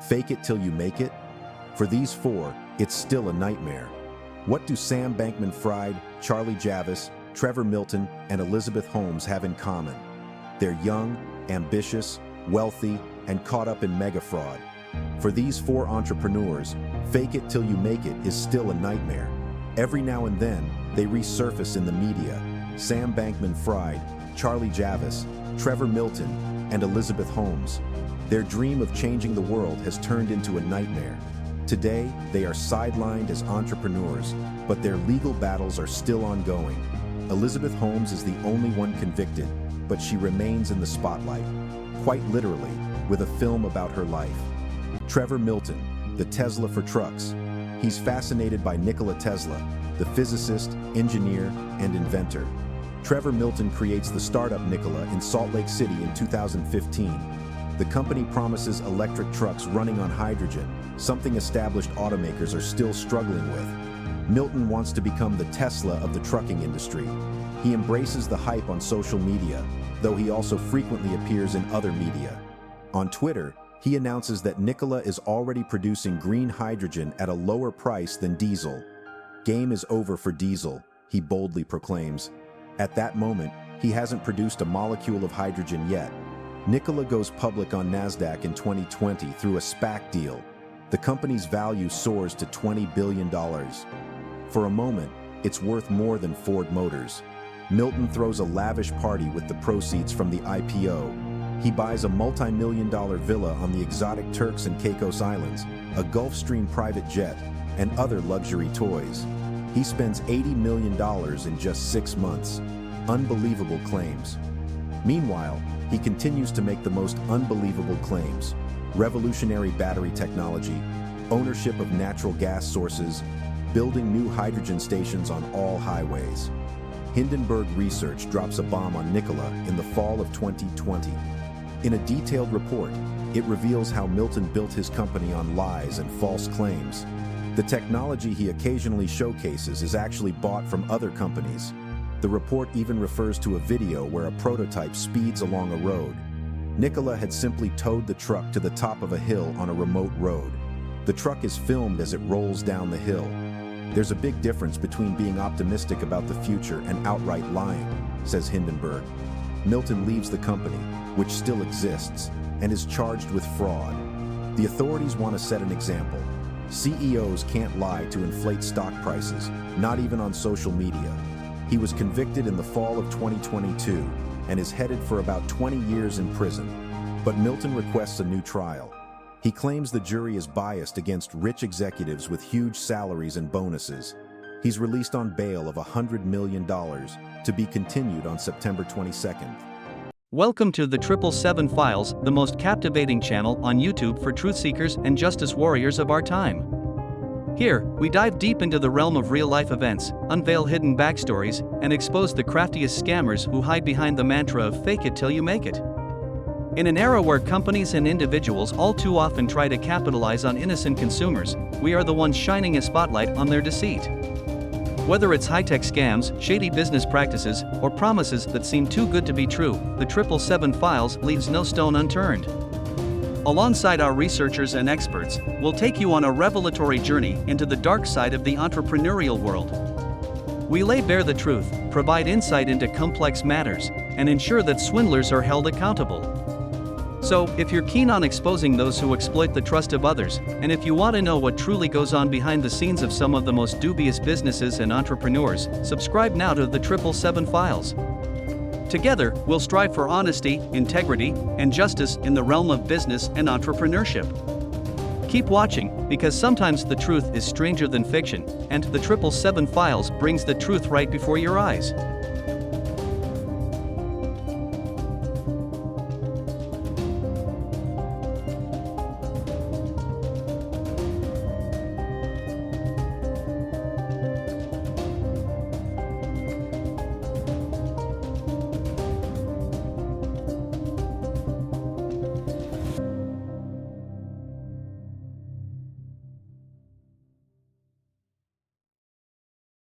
Fake it till you make it? For these four, it's still a nightmare. What do Sam Bankman-Fried, Charlie Javis, Trevor Milton, and Elizabeth Holmes have in common? They're young, ambitious, wealthy, and caught up in mega fraud. For these four entrepreneurs, fake it till you make it is still a nightmare. Every now and then, they resurface in the media. Sam Bankman-Fried, Charlie Javis, Trevor Milton, and Elizabeth Holmes. Their dream of changing the world has turned into a nightmare. Today, they are sidelined as entrepreneurs, but their legal battles are still ongoing. Elizabeth Holmes is the only one convicted, but she remains in the spotlight, quite literally, with a film about her life. Trevor Milton, the Tesla for trucks. He's fascinated by Nikola Tesla, the physicist, engineer, and inventor. Trevor Milton creates the startup Nikola in Salt Lake City in 2015. The company promises electric trucks running on hydrogen, something established automakers are still struggling with. Milton wants to become the Tesla of the trucking industry. He embraces the hype on social media, though he also frequently appears in other media. On Twitter, he announces that Nikola is already producing green hydrogen at a lower price than diesel. Game is over for diesel, he boldly proclaims. At that moment, he hasn't produced a molecule of hydrogen yet. Nikola goes public on NASDAQ in 2020 through a SPAC deal. The company's value soars to $20 billion. For a moment, it's worth more than Ford Motors. Milton throws a lavish party with the proceeds from the IPO. He buys a multi-million-dollar villa on the exotic Turks and Caicos Islands, a Gulfstream private jet, and other luxury toys. He spends $80 million in just 6 months. Unbelievable claims. Meanwhile, he continues to make the most unbelievable claims. Revolutionary battery technology, ownership of natural gas sources, building new hydrogen stations on all highways. Hindenburg Research drops a bomb on Nikola in the fall of 2020. In a detailed report, it reveals how Milton built his company on lies and false claims. The technology he occasionally showcases is actually bought from other companies. The report even refers to a video where a prototype speeds along a road. Nikola had simply towed the truck to the top of a hill on a remote road. The truck is filmed as it rolls down the hill. There's a big difference between being optimistic about the future and outright lying, says Hindenburg. Milton leaves the company, which still exists, and is charged with fraud. The authorities want to set an example. CEOs can't lie to inflate stock prices, not even on social media. He was convicted in the fall of 2022 and is headed for about 20 years in prison. But Milton requests a new trial. He claims the jury is biased against rich executives with huge salaries and bonuses. He's released on bail of $100 million to be continued on September 22nd. Welcome to the 777 Files, the most captivating channel on YouTube for truth seekers and justice warriors of our time. Here, we dive deep into the realm of real-life events, unveil hidden backstories, and expose the craftiest scammers who hide behind the mantra of fake it till you make it. In an era where companies and individuals all too often try to capitalize on innocent consumers, we are the ones shining a spotlight on their deceit. Whether it's high-tech scams, shady business practices, or promises that seem too good to be true, the 777 Files leaves no stone unturned. Alongside our researchers and experts, we'll take you on a revelatory journey into the dark side of the entrepreneurial world. We lay bare the truth, provide insight into complex matters, and ensure that swindlers are held accountable. So, if you're keen on exposing those who exploit the trust of others, and if you want to know what truly goes on behind the scenes of some of the most dubious businesses and entrepreneurs, subscribe now to the 777 Files. Together, we'll strive for honesty, integrity, and justice in the realm of business and entrepreneurship. Keep watching, because sometimes the truth is stranger than fiction, and the 777 Files brings the truth right before your eyes.